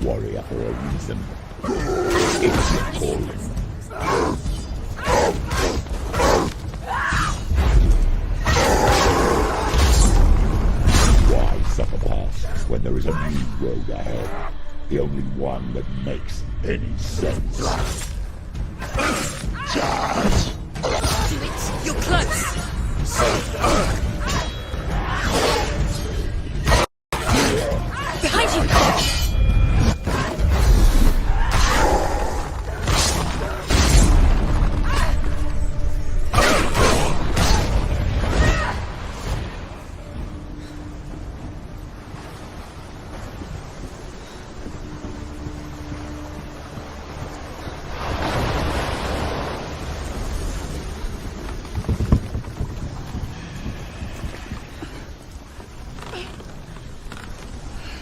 warrior for a reason. It's your calling. Why suffer past when there is a new road ahead? The only one that makes any sense. Charge! Do it! You're close! Behind you!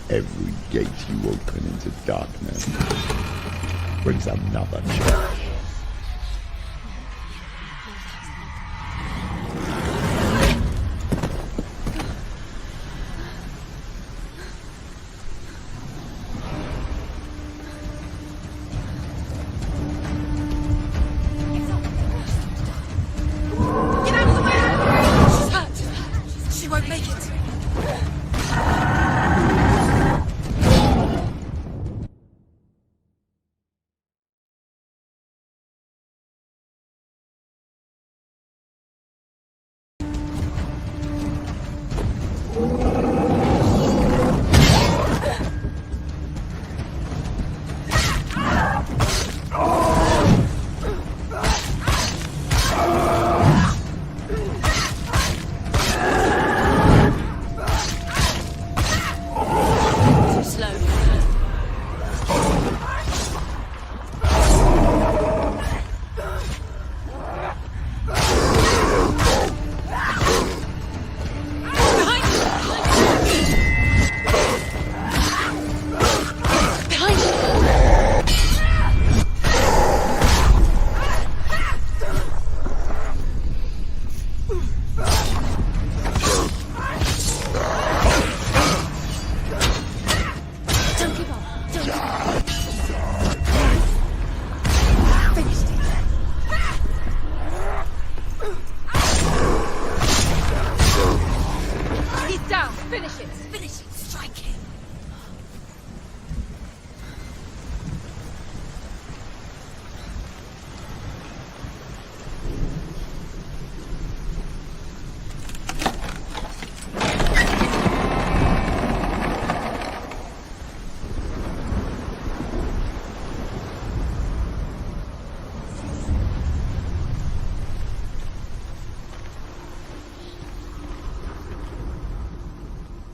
Every gate you open into darkness brings another challenge. Get out of the way! She's hurt! She won't make it!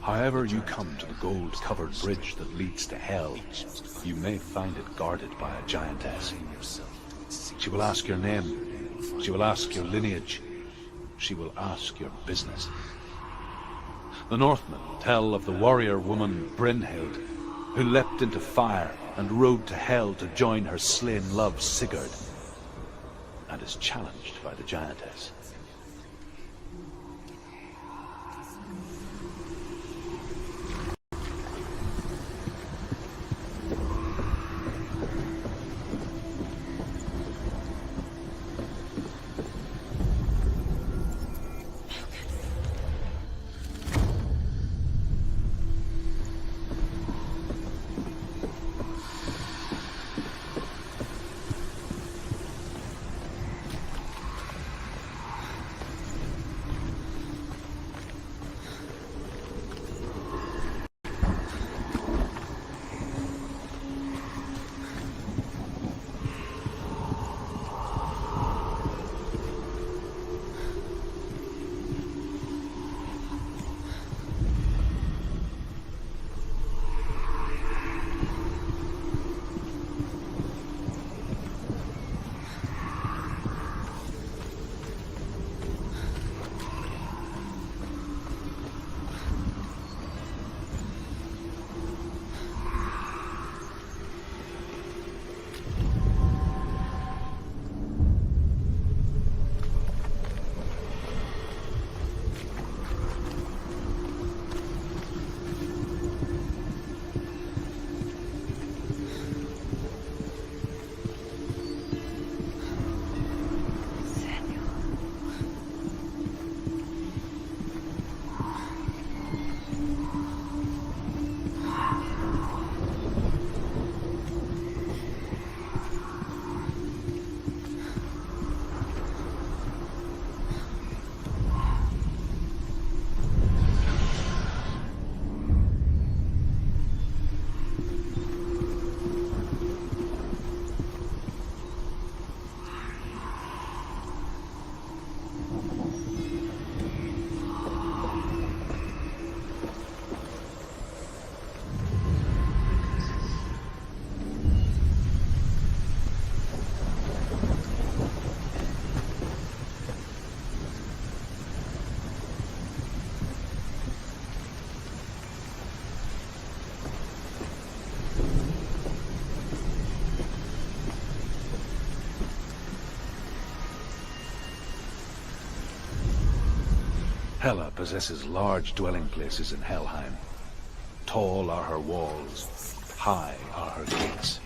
However you come to the gold-covered bridge that leads to Hell, you may find it guarded by a giantess. She will ask your name. She will ask your lineage. She will ask your business. The Northmen tell of the warrior woman Brynhild, who leapt into fire and rode to Hell to join her slain love Sigurd, and is challenged by the giantess. Hela possesses large dwelling places in Helheim. Tall are her walls, high are her gates.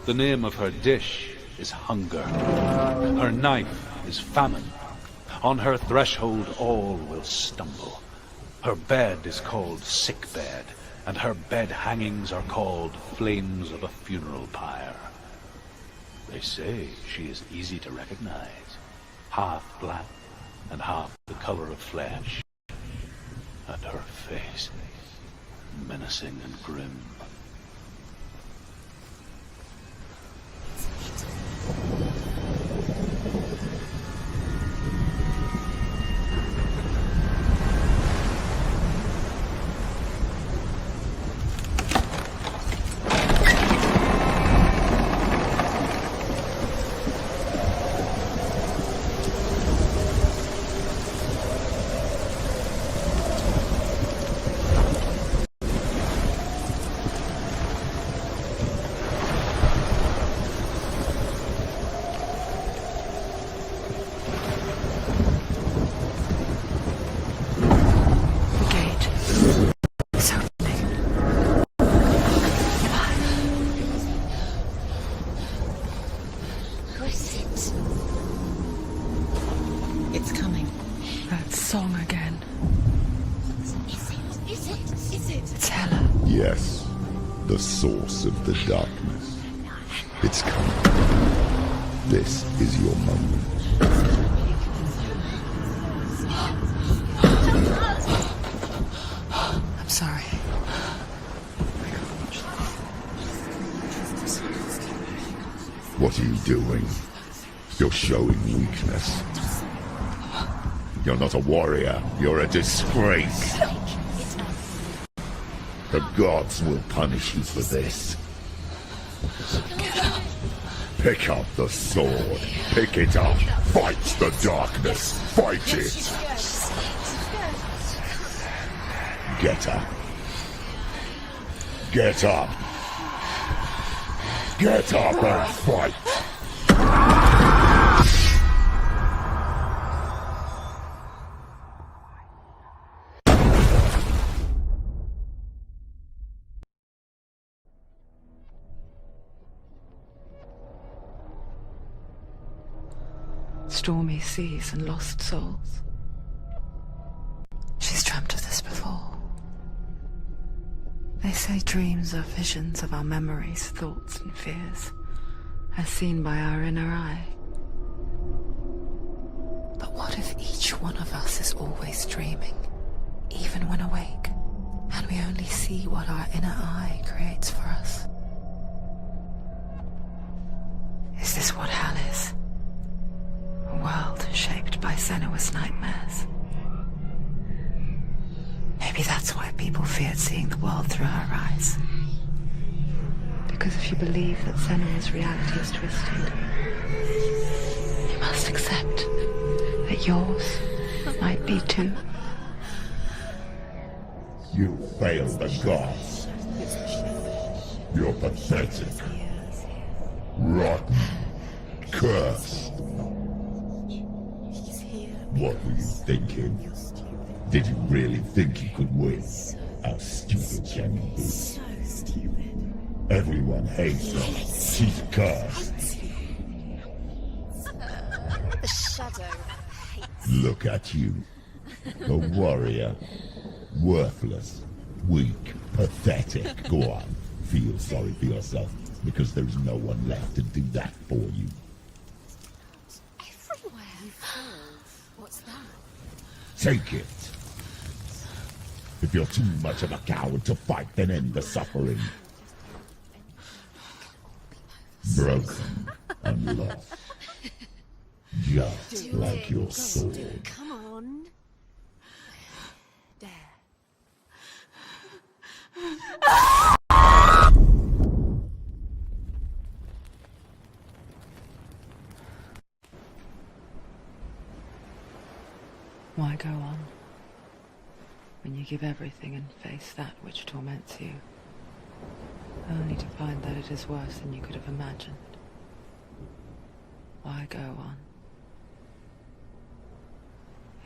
The name of her dish is hunger. Her knife is famine. On her threshold all will stumble. Her bed is called sick bed, and her bed hangings are called flames of a funeral pyre. They say she is easy to recognize, half black and half the color of flesh, and her face menacing and grim. Yes, the source of the darkness. It's coming. This is your moment. I'm sorry. What are you doing? You're showing weakness. You're not a warrior. You're a disgrace. The gods will punish you for this. Pick up the sword. Pick it up. Fight the darkness. Fight it. Get up. Get up. Get up and fight. Stormy seas and lost souls. She's dreamt of this before. They say dreams are visions of our memories, thoughts and fears, as seen by our inner eye. But what if each one of us is always dreaming, even when awake, and we only see what our inner eye creates for us? Is this what hell is? A world shaped by Senua's nightmares. Maybe that's why people feared seeing the world through her eyes. Because if you believe that Senua's reality is twisted, you must accept that yours might be too. You failed the gods. You're pathetic. Rotten. Cursed. What were you thinking? Did you really think you could win? How stupid can you be? So stupid. Everyone hates her. She's cursed. The shadow hates. Look at you. A warrior. Worthless. Weak. Pathetic. Go on. Feel sorry for yourself, because there's no one left to do that for you. Everywhere. You failed. What's that? Take it. If you're too much of a coward to fight, then end the suffering. Broken and lost. Just like your sword. Come on. There. Why go on when you give everything and face that which torments you, only to find that it is worse than you could have imagined? Why go on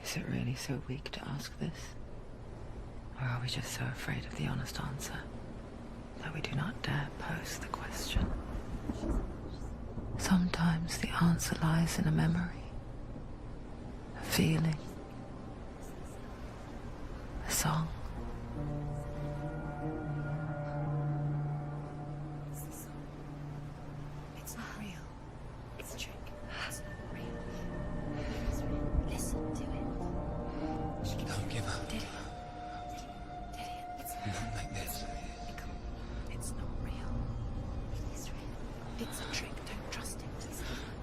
Is it really so weak to ask this? Or are we just so afraid of the honest answer that we do not dare pose the question? Sometimes the answer lies in a memory, a feeling, a song. It's not real. It's a trick. It's not real. Listen to it. Don't give up. Did it? It's Not like this. It's not real. It is real. It's a trick. Don't trust it.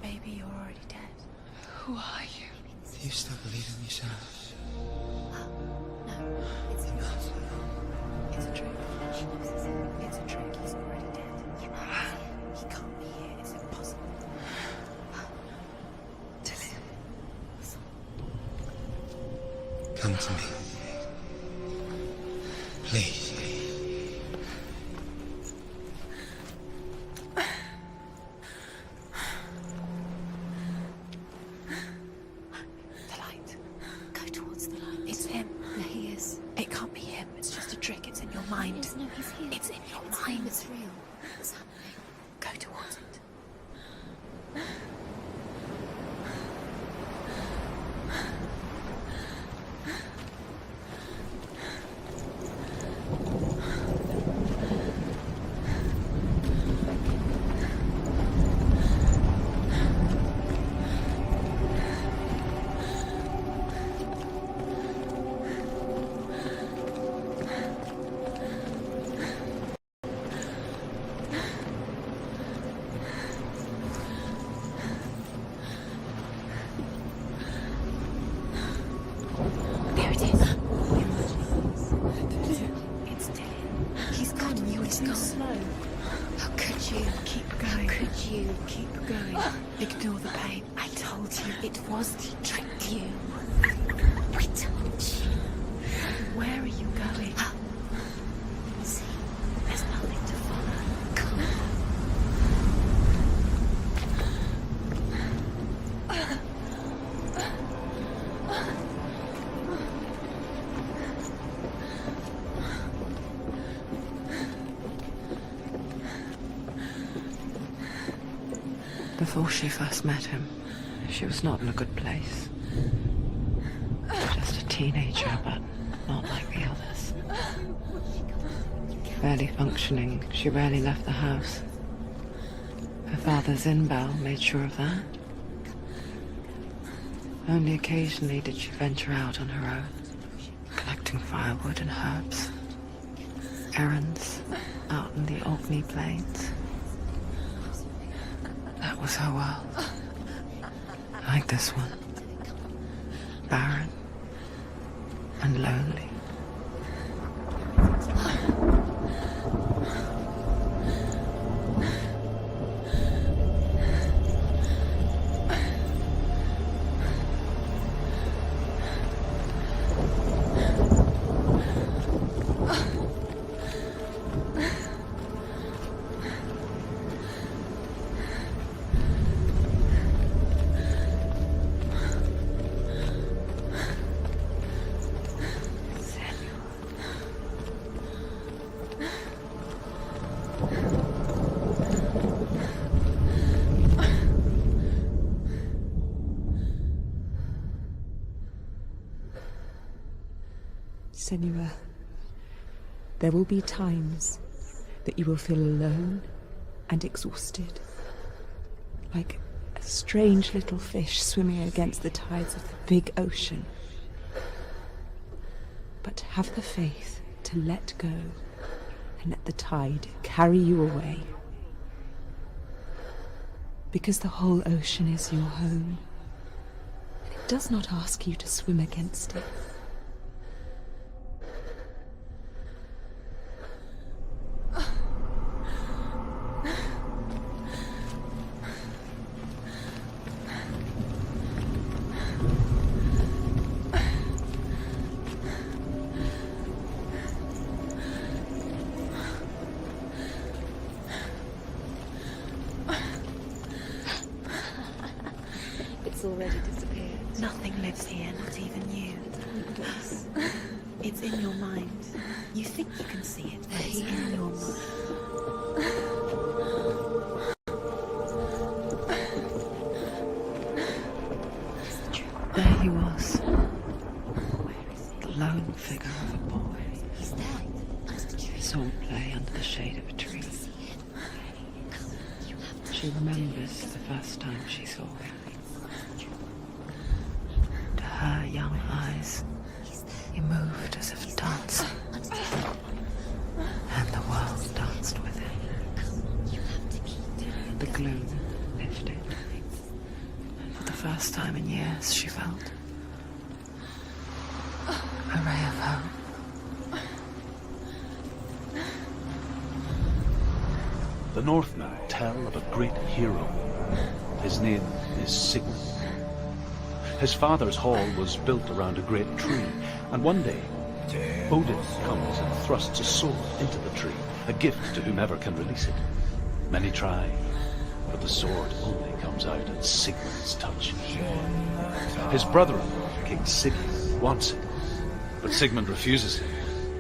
Baby, you're already dead. Who are you? Do you still believe in yourself? No, it's a trick. It's a trick. It's a trick. He's already dead. He can't be here. It's impossible. Come to me. Please. The light. Go towards the light. It's him. There he is. It can't be him. It's just a trick. It's in your mind. No, he's here. It's in your mind. It's real. What's happening? Go towards it. There it is. It's Dylan. He's gone. You were too slow. How could you? Keep going. How could you? Keep going. Ignore the pain. I told you it was to trick you. I told you. Where are you going? See, there's nothing to follow. Come on. Before she first met him, she was not in a good place. Just a teenager, but not like the others. Barely functioning, she rarely left the house. Her father's in-bell made sure of that. Only occasionally did she venture out on her own, collecting firewood and herbs. Errands out in the Orkney Plains. That was her world. Like this one. Barren and lonely. Senua, there will be times that you will feel alone and exhausted, like a strange little fish swimming against the tides of the big ocean. But have the faith to let go and let the tide carry you away. Because the whole ocean is your home, and it does not ask you to swim against it. It's already disappeared. Nothing lives here, not even you. It's in your mind. You think you can see it, but it's in your mind. There he was, the lone figure of a boy. Sword play under the shade of a tree. She remembers the first time she saw him. To her young eyes, he moved as if dancing, and the world danced with him. The gloom lifted. For the first time in years, she felt a ray of hope. The Northmen tell of a great hero. His name is Sigmund. His father's hall was built around a great tree, and one day Odin comes and thrusts a sword into the tree, a gift to whomever can release it. Many try, but the sword only comes out at Sigmund's touch. His brother-in-law, King Siggeir, wants it, but Sigmund refuses it,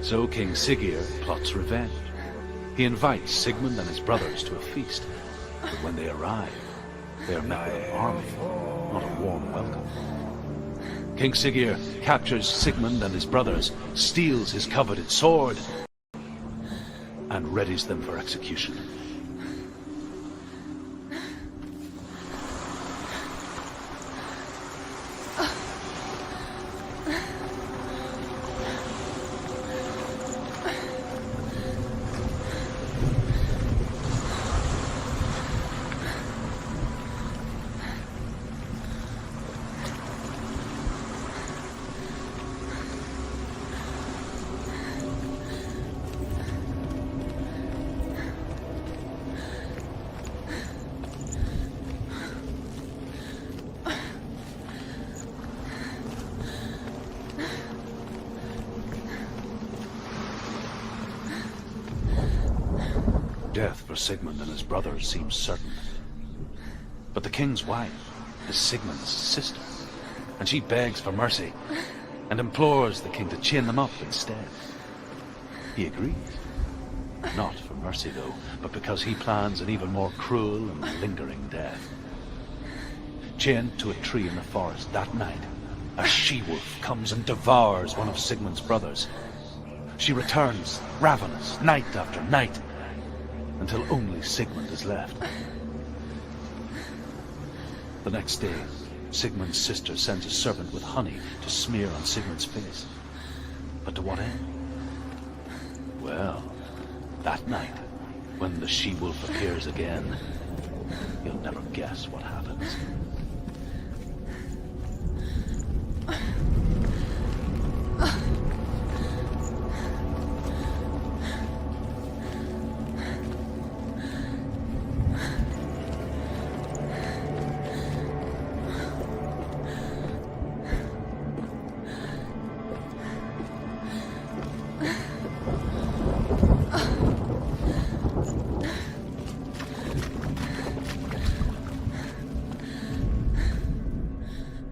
so King Siggeir plots revenge. He invites Sigmund and his brothers to a feast, but when they arrive, they are met with an army, not a warm welcome. King Siggeir captures Sigmund and his brothers, steals his coveted sword, and readies them for execution. Death for Sigmund and his brothers seems certain. But the king's wife is Sigmund's sister, and she begs for mercy and implores the king to chain them up instead. He agrees. Not for mercy, though, but because he plans an even more cruel and lingering death. Chained to a tree in the forest that night, a she-wolf comes and devours one of Sigmund's brothers. She returns, ravenous, night after night, until only Sigmund is left. The next day, Sigmund's sister sends a servant with honey to smear on Sigmund's face. But to what end? Well, that night, when the she-wolf appears again, you'll never guess what happens.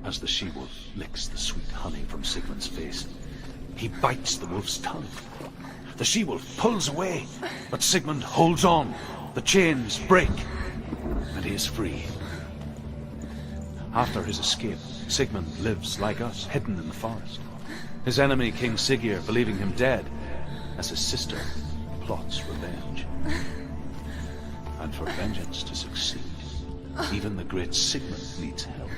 As the she-wolf licks the sweet honey from Sigmund's face, he bites the wolf's tongue. The she-wolf pulls away, but Sigmund holds on. The chains break, and he is free. After his escape, Sigmund lives like us, hidden in the forest. His enemy, King Siggeir, believing him dead, as his sister plots revenge. And for vengeance to succeed, even the great Sigmund needs help.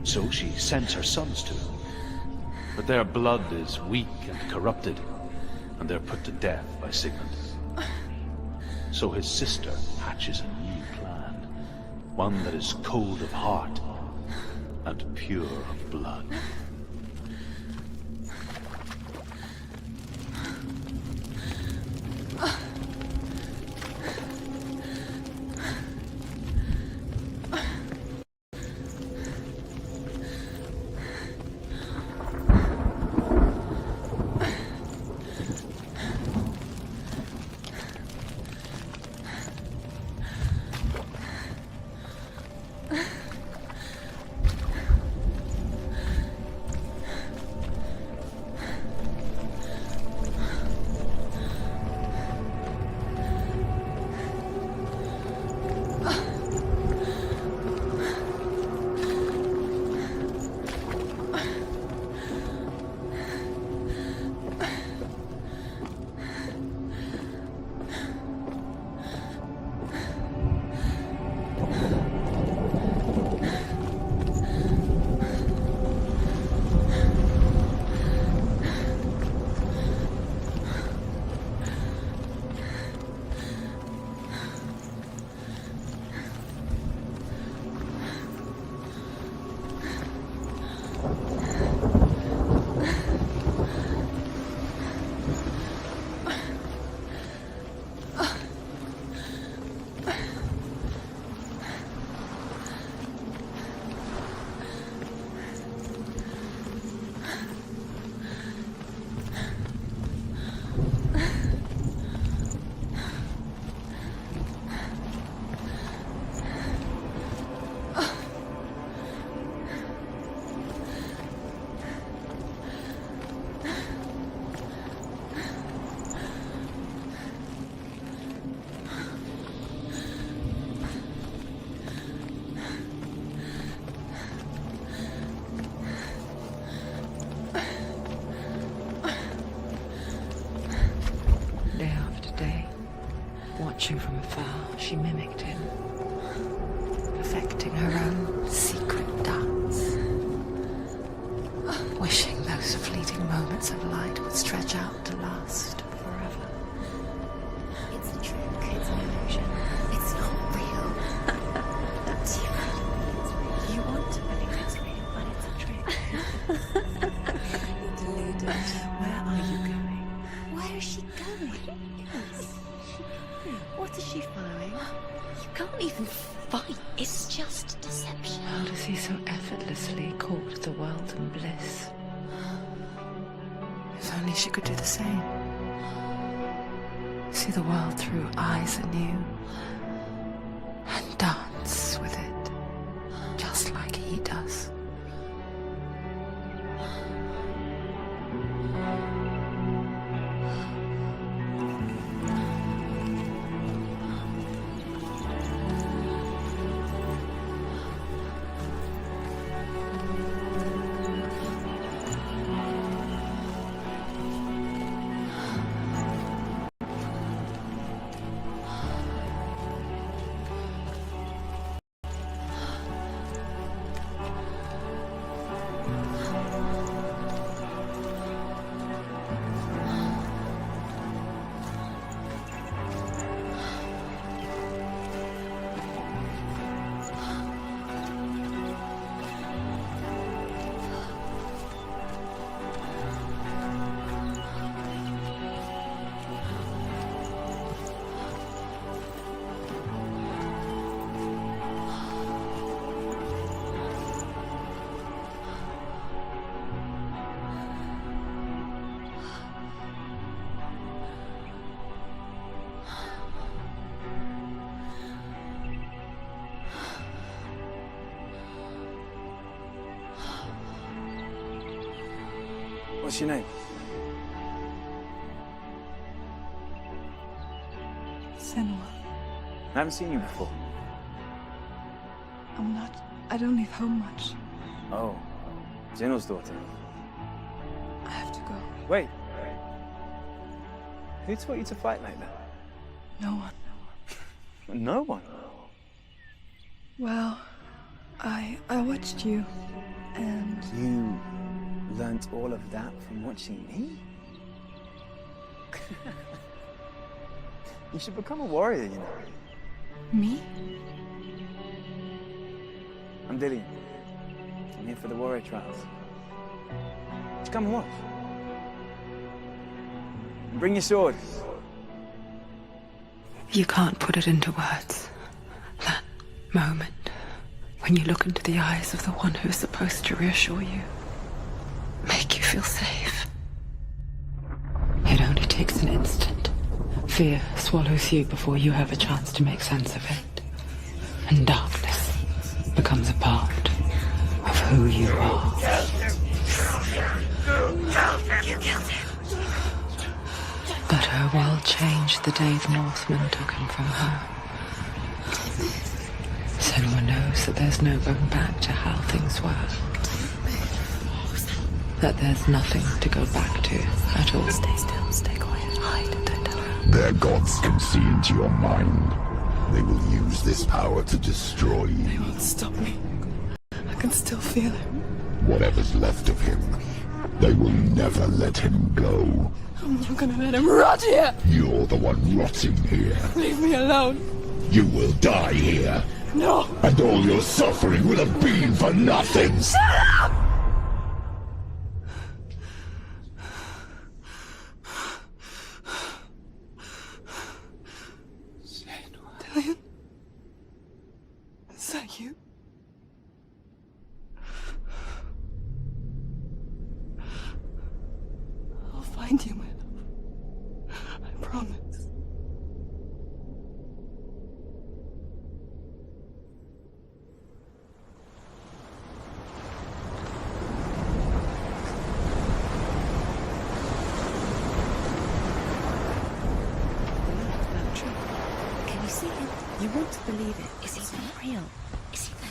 So she sends her sons to him. But their blood is weak and corrupted, and they're put to death by Sigmund. So his sister hatches a new plan, one that is cold of heart and pure of blood. Day after day, watching from afar, she mimicked him, perfecting her own secret dance, wishing those fleeting moments of light would stretch out to last forever. It's a trick. It's an illusion. It's not real. That's you. You want to believe it's real, but it's a trick. You're deluded. Where are you going? Where is she going? What is she following? You can't even fight. It's just deception. How does he so effortlessly court the world and bliss? If only she could do the same. See the world through eyes anew and dance with it, just like he does. What's your name? Senua. I haven't seen you before. I don't leave home much. Oh, Zeno's daughter. I have to go. Wait. Who taught you to fight like that? No one. No one. Well, I watched you, and You learnt all of that from watching me? You should become a warrior, you know. me? I'm Dillian. I'm here for the warrior trials. Just come and watch. And bring your sword. You can't put it into words. That moment when you look into the eyes of the one who's supposed to reassure you, make you feel safe. It only takes an instant. Fear swallows you before you have a chance to make sense of it. And darkness becomes a part of who you are. But her world changed the day the Northmen took him from her. Senua knows that there's no going back to how things were. That there's nothing to go back to at all. Stay still, stay quiet, hide, don't tell her. Their gods can see into your mind. They will use this power to destroy They you. won't stop me. I can still feel it. Whatever's left of him, they will never let him go. I'm not gonna let him rot here! You're the one rotting here. Leave me alone! You will die here. No! And all your suffering will have been for nothing. Shut up! Dillian? Is that you? I'll find you, my love. I promise. Can you see him? You want to believe it. Is he It's there? not real. Is he there?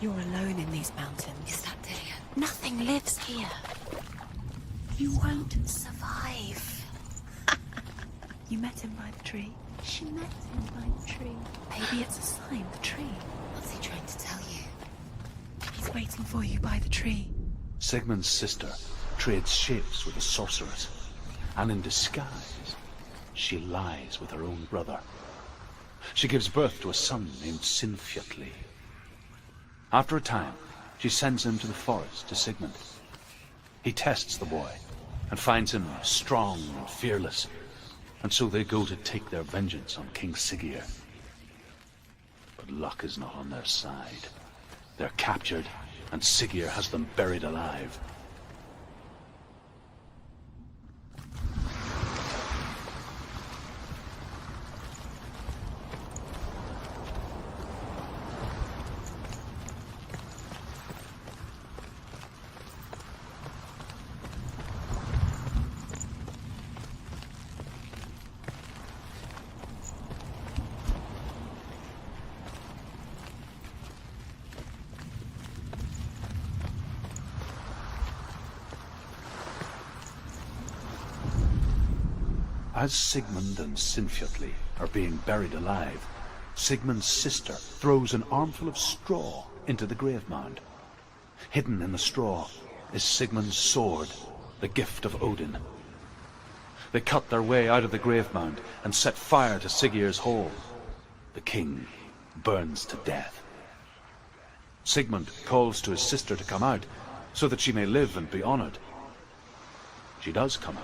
You're alone in these mountains. Is that Dillian? Nothing lives here. You won't survive. You met him by the tree. She met him by the tree. Maybe it's a sign, the tree. What's he trying to tell you? He's waiting for you by the tree. Sigmund's sister trades shapes with a sorceress, and in disguise, she lies with her own brother. She gives birth to a son named Sinfjotli. After a time, she sends him to the forest to Sigmund. He tests the boy and finds him strong and fearless, and so they go to take their vengeance on King Siggeir. But luck is not on their side. They're captured, and Siggeir has them buried alive. As Sigmund and Sinfjotli are being buried alive, Sigmund's sister throws an armful of straw into the grave mound. Hidden in the straw is Sigmund's sword, the gift of Odin. They cut their way out of the grave mound and set fire to Siggeir's hall. The king burns to death. Sigmund calls to his sister to come out so that she may live and be honored. She does come out,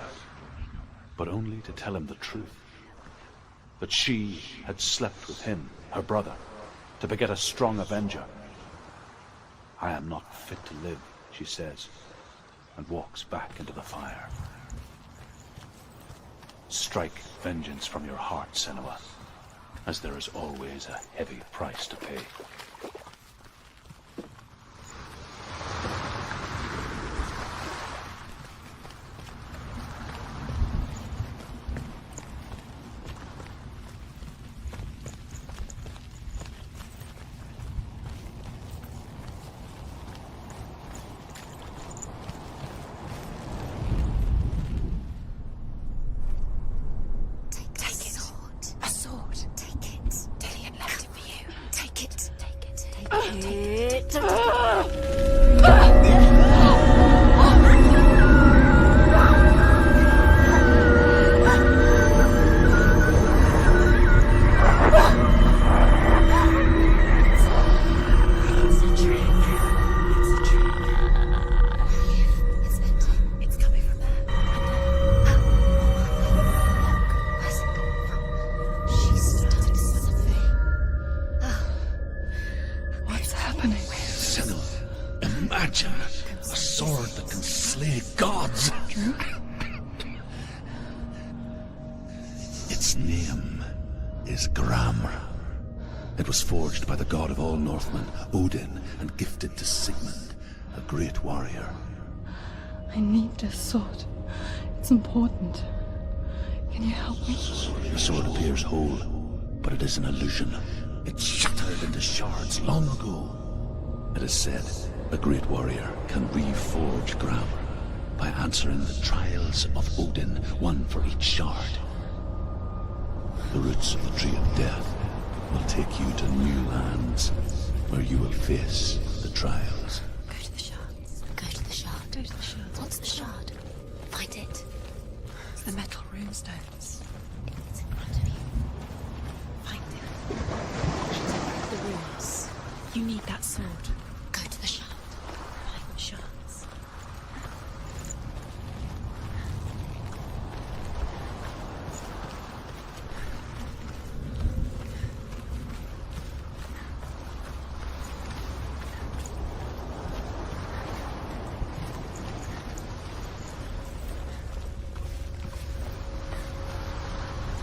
but only to tell him the truth. That she had slept with him, her brother, to beget a strong avenger. I am not fit to live, she says, and walks back into the fire. Strike vengeance from your heart, Senua, as there is always a heavy price to pay. A sword. Take it. Dillian left it for you. Take it. Take it. Take it. It's a tree. It's a tree. It's empty. It's coming from there. Where's it coming from? She's done something. What's happening? Senua, imagine a sword that can slay gods. Its name is Gramr. It was forged by the god of all Northmen, Odin, and gifted to Sigmund, a great warrior. I need this sword. It's important. Can you help me? The sword appears whole, but it is an illusion. It shattered into shards long ago. It is said a great warrior can reforge Gramr by answering the trials of Odin, one for each shard. The roots of the Tree of Death will take you to new lands where you will face the trials. Go to the shard. Go to the shard. Go to the shard. What's the shard? Find it. It's the metal runestones. It's in front of you. Find it. The runes. You need that sword. Go to the shard. Find the shards.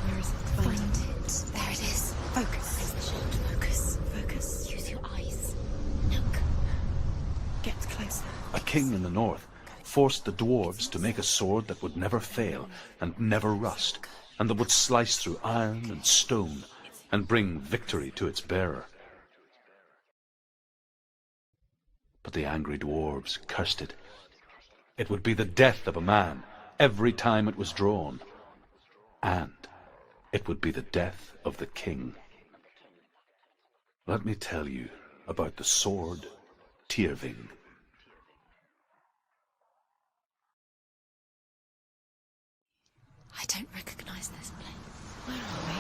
Where is it? Find it. There it is. Focus. Place the shard. Focus. Focus. Use your eyes. Look. Get closer. A king in the north forced the dwarves to make a sword that would never fail and never rust, and that would slice through iron and stone and bring victory to its bearer. But the angry dwarves cursed it. It would be the death of a man every time it was drawn, and it would be the death of the king. Let me tell you about the sword Tyrving. I don't recognize this place. Where are we?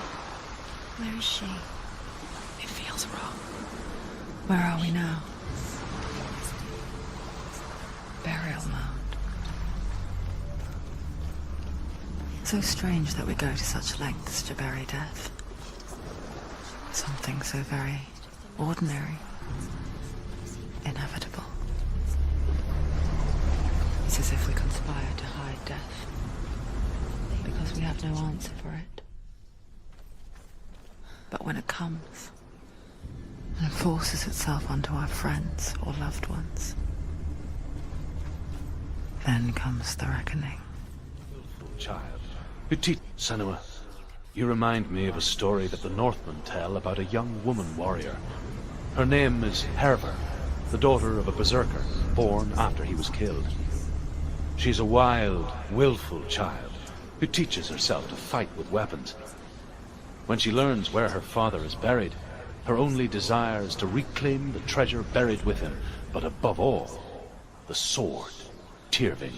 Where is she? It feels wrong. Where are we now? Burial mound. So strange that we go to such lengths to bury death. Something so very ordinary, inevitable. It's as if we conspire to hide death, because we have no answer for it. But when it comes, and forces itself onto our friends or loved ones, then comes the reckoning. Child, Petite Senua, you remind me of a story that the Northmen tell about a young woman warrior. Her name is Herver, the daughter of a berserker, born after he was killed. She's a wild, willful child who teaches herself to fight with weapons. When she learns where her father is buried, her only desire is to reclaim the treasure buried with him, but above all, the sword, Tyrving.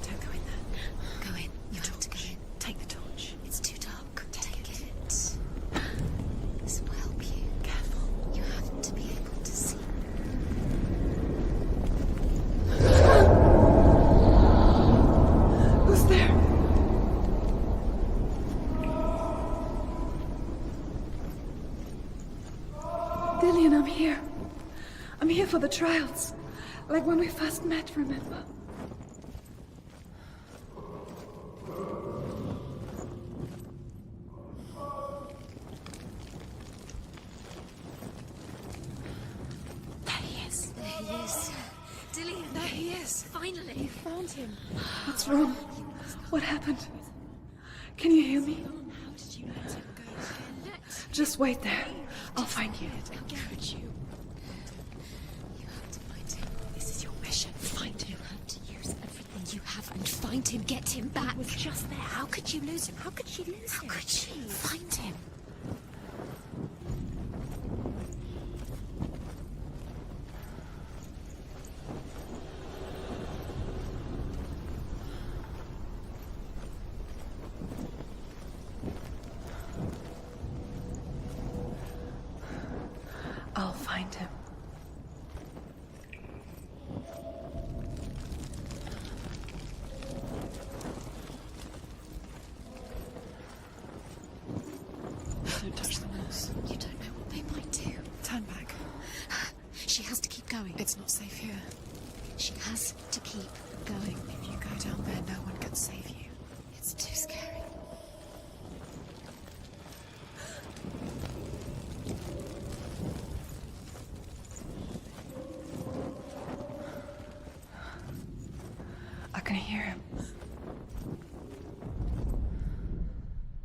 Don't go in there. Go in. You have to go in. Take the torch. It's too dark. Take it. This will help you. Careful. You have to be able to see. Who's there? Dillian, I'm here. I'm here for the trials. Like when we first met, remember? There he is. There he is. Dillian. There he is. Finally. Found him. What's wrong? What happened? Can you hear me? How did you let him go? Just wait there. I'll find you. How could you? You have to find him. This is your mission. Find him. You have to use everything you have and find him. Get him back. He was just there. How could you lose him? How could she lose him? How could she? Find him. I'll find him. It's not safe here. She has to keep going. If you go down there, no one can save you. It's too scary. I can hear him.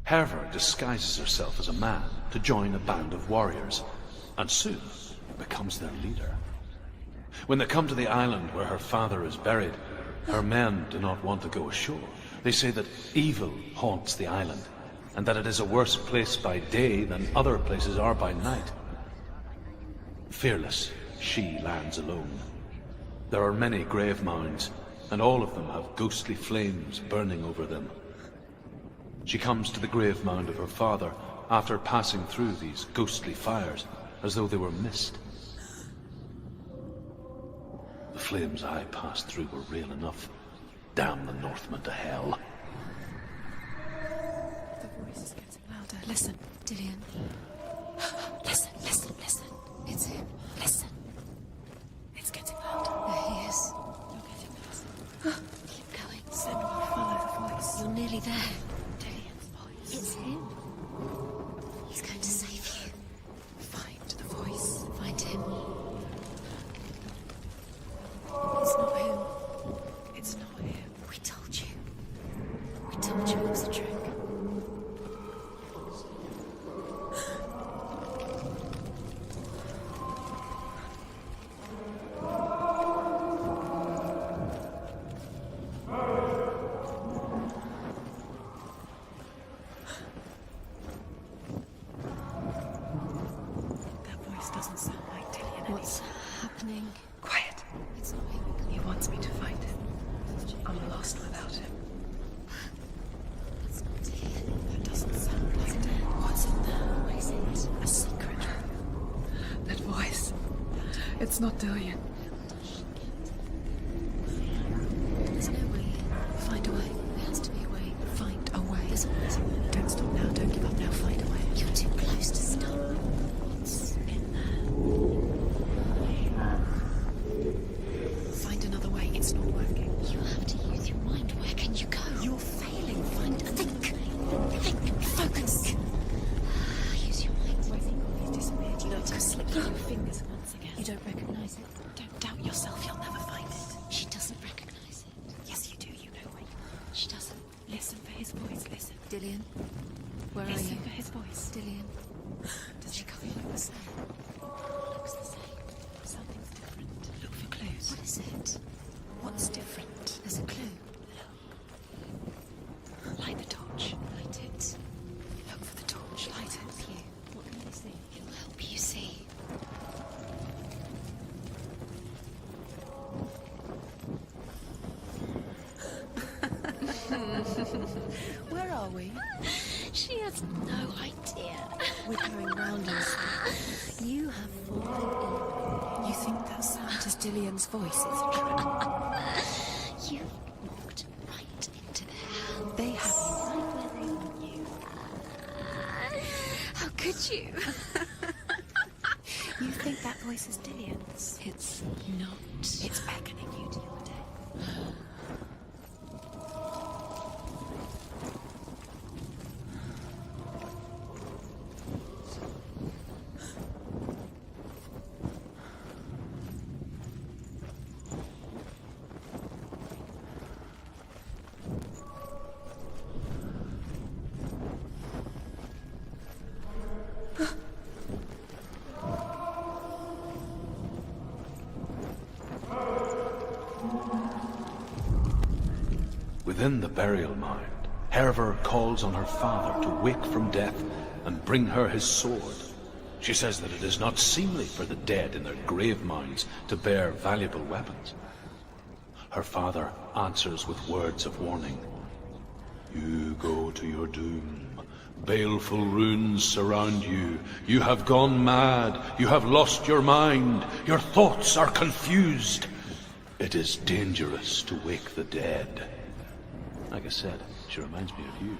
Herver disguises herself as a man to join a band of warriors, and soon becomes their leader. When they come to the island where her father is buried, her men do not want to go ashore. They say that evil haunts the island, and that it is a worse place by day than other places are by night. Fearless, she lands alone. There are many grave mounds, and all of them have ghostly flames burning over them. She comes to the grave mound of her father after passing through these ghostly fires, as though they were mist. The flames I passed through were real enough. Damn the Northmen to hell. The voice is getting louder. Listen, Dillian. Listen, listen, listen. It's him. Listen. It's getting louder. There he is. You're getting closer. Keep going. Senua, follow the voice. You're nearly there. Dillian's voice. It's him. He's going to save you. Find the voice. Find him. It's not him. It's not him. We told you. We told you it was a trick. That voice doesn't sound like Dillian. What's happening? Quiet. It's not him. He wants me to find him. I'm lost without him. That's not Dillian. That doesn't sound like Dillian. What's in there? What is it? A secret. That voice. It's not Dillian. There's no way. Find a way. There has to be a way. Find a way. There's always a way. Don't stop now. Don't give up now. Find a way. You're too close to stop. What's in there? Find another way. It's not working. You have to use your mind. Where can you go? You're failing. Find a think. Think. Focus. Use your mind. Where's he gone? He's disappeared. You don't slip through your fingers once again. You don't recognize it. Don't doubt yourself. You'll never find it. She doesn't recognize it. Yes, you do. You know where you are. She doesn't. Listen for his voice. Listen. Dillian. Where are you? Listen for his voice. Dillian. Does she look the same? Looks the same. Something's different. Look for clues. What is it? What's different? There's a clue. Light the torch. Light it. Look for the torch. Light it. Help you. What can you see? It'll help you see. Where are we? She has no idea. We're going round in circles. You have fallen in. You think that sound is Dillian's voice? It's a trick. You've walked right into their hands. They have you right where they want you. How could you? You think that voice is Dillian's? It's not. It's beckoning you to your death. Within the burial mound, Herver calls on her father to wake from death and bring her his sword. She says that it is not seemly for the dead in their grave mounds to bear valuable weapons. Her father answers with words of warning. You go to your doom. Baleful runes surround you. You have gone mad. You have lost your mind. Your thoughts are confused. It is dangerous to wake the dead. Like I said, she reminds me of you.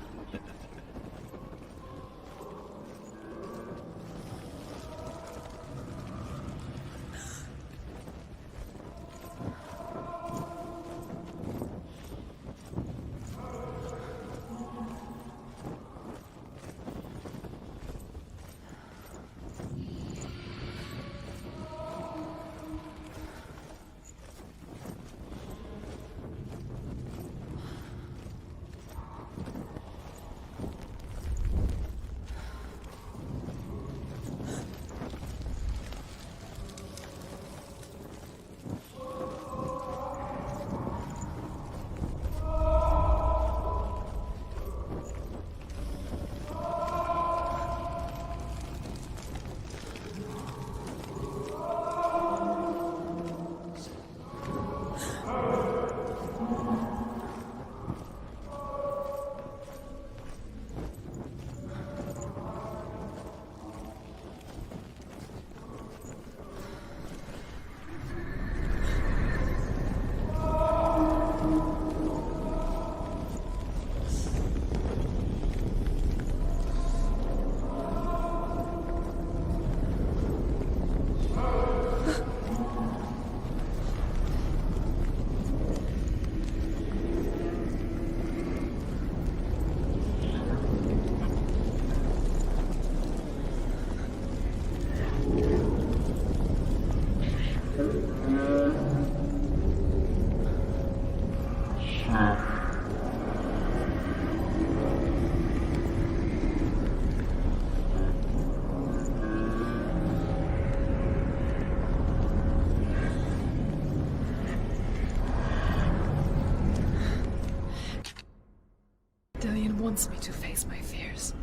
wants me to face my fears.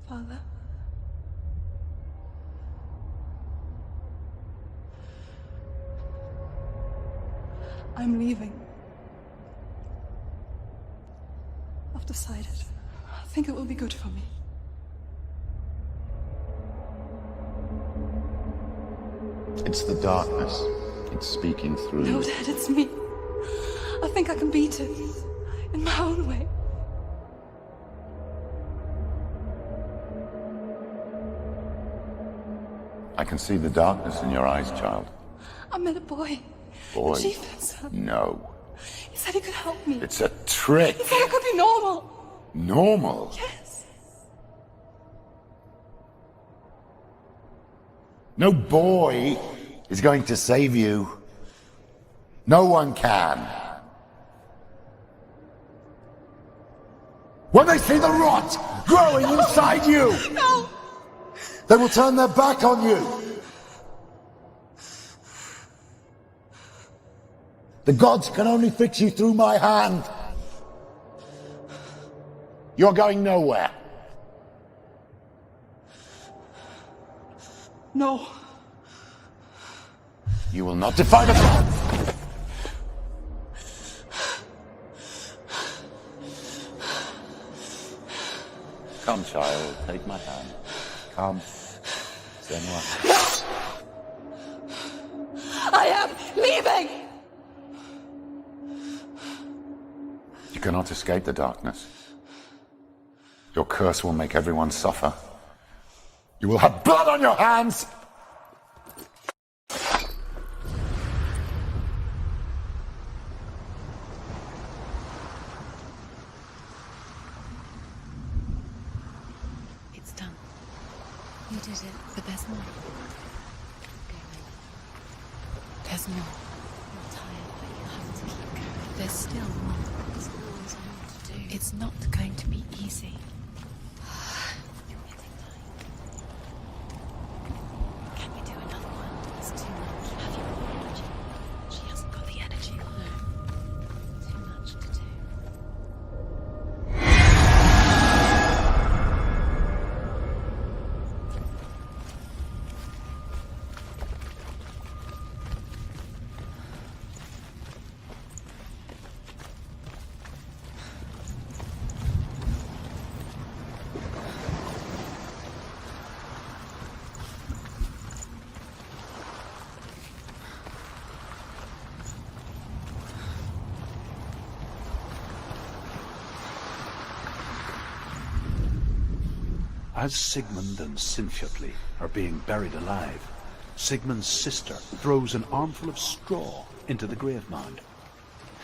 Father? I'm leaving. I've decided. I think it will be good for me. It's the darkness. It's speaking through No, you. Dad, it's me. I think I can beat it. In my own way. I can see the darkness in your eyes, child. I met a boy. Boy. The chieftain's son. No. He said he could help me. It's a trick. He said I could be normal. Normal. Yes. No boy is going to save you. No one can. When they see the rot growing inside you, No! they will turn their back on you. The gods can only fix you through my hand. You're going nowhere. No. You will not defy the gods. Come, child, take my hand. Come. Senua. I am leaving! You cannot escape the darkness. Your curse will make everyone suffer. You will have blood on your hands! It's done. You did it, but there's more. There's more. You're tired, but you have to keep going. There's still more. There's always more to do. It's not going to be easy. You're getting tired. Can you do another one? It's too much. Have you got the energy? She hasn't got the energy. No. Too much to do. As Sigmund and Sinfjotli are being buried alive, Sigmund's sister throws an armful of straw into the grave mound.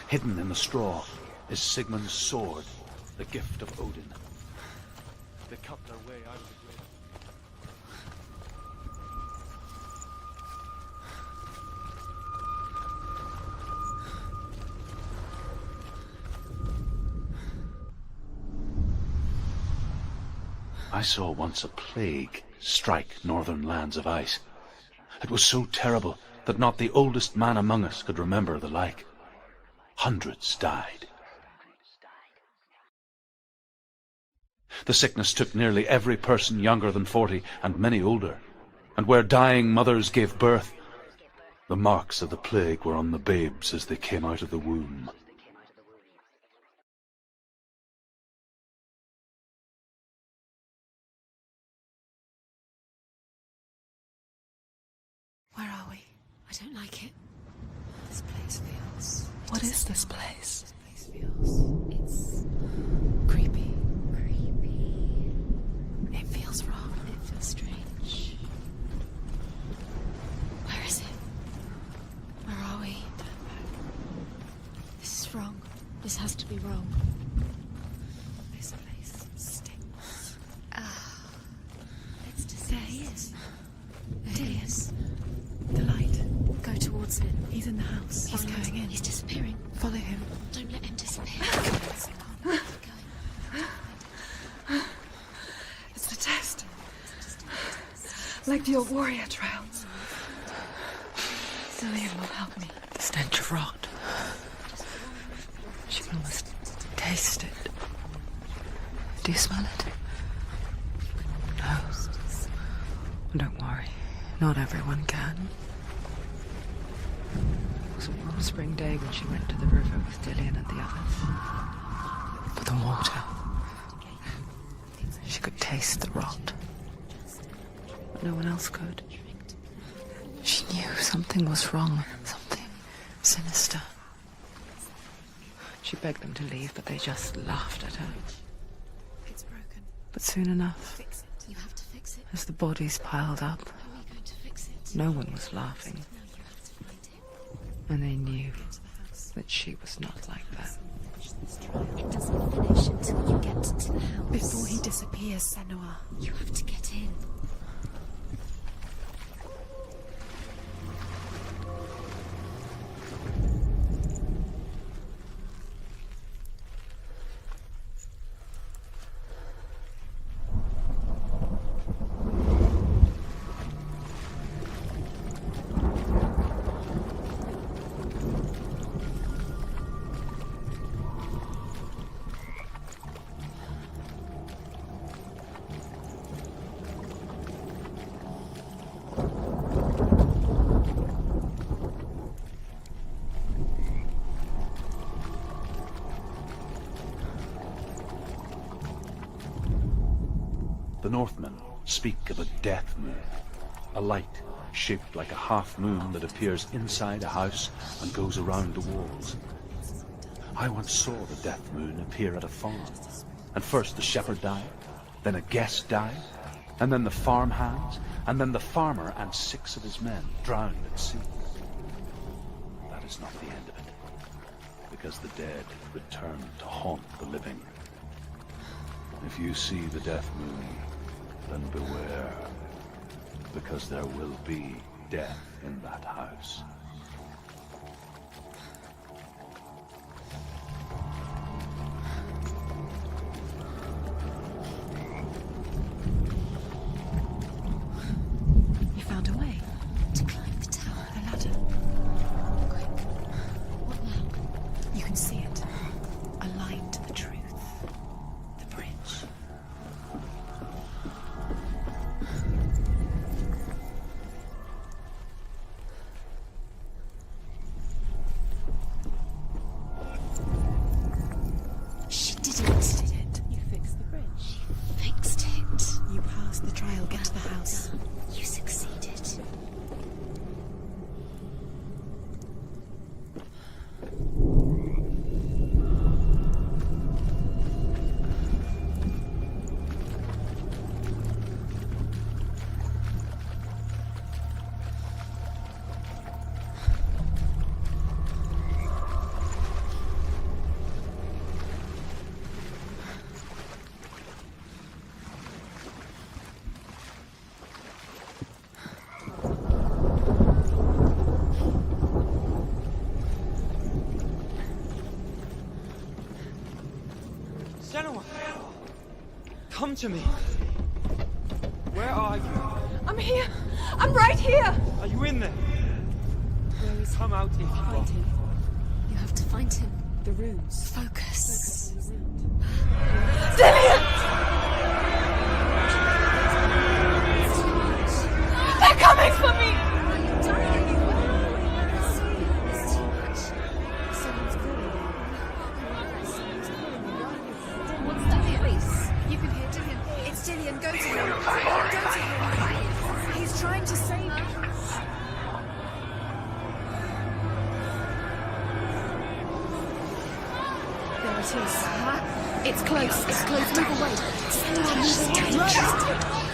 Hidden in the straw is Sigmund's sword, the gift of Odin. They cut their way out of the grave. I saw once a plague strike northern lands of ice. It was so terrible that not the oldest man among us could remember the like. Hundreds died. The sickness took nearly every person younger than 40 and many older, and where dying mothers gave birth, the marks of the plague were on the babes as they came out of the womb. Where are we? I don't like it. This place feels... What is this place? This place feels... It's... creepy. Creepy. It feels wrong. It feels strange. Where is it? Where are we? This is wrong. This has to be wrong. He's in the house. He's going in. He's disappearing. Follow him. Don't let him disappear. It's the test. Like the old warrior trial. Cillian will help me. The stench of rot. She can almost taste it. Do you smell it? No. Don't worry. Not everyone can. It was a warm spring day when she went to the river with Dillian and the others. For the water. She could taste the rot. But no one else could. She knew something was wrong. Something sinister. She begged them to leave, but they just laughed at her. It's broken. But soon enough, Fix it. You have to fix it. as the bodies piled up, How are you going to fix it? no one was laughing. Now you have to find it. And they knew that she was not like that. It doesn't finish until you get to the house. Before he disappears, Senua. You have to get in. The Northmen speak of a death moon, a light shaped like a half moon that appears inside a house and goes around the walls. I once saw the death moon appear at a farm, and first the shepherd died, then a guest died, and then the farm hands, and then the farmer and 6 of his men drowned at sea. That is not the end of it, because the dead return to haunt the living. If you see the death moon, then beware, because there will be death in that house. You found a way To climb the tower. the ladder. Quick. What now? You can see it. Aligned to the truth. The bridge. She did Did it. it. You fixed the bridge. Fixed it. You passed the trial, get to the house. You succeeded. Senua! Come to me! Where are you? I'm here. I'm right here. Are you in there? Where is he? Come out if you are. Hiding. You have to find him. The runes. Focus. Dillian! They're coming for me! It's too much. Someone's calling me. What's that voice? You can hear Dillian. It's Dillian. Go to him. Go to him. He's trying to save you. There it is. It's close. It's close. Move away. Senua, move away. Run.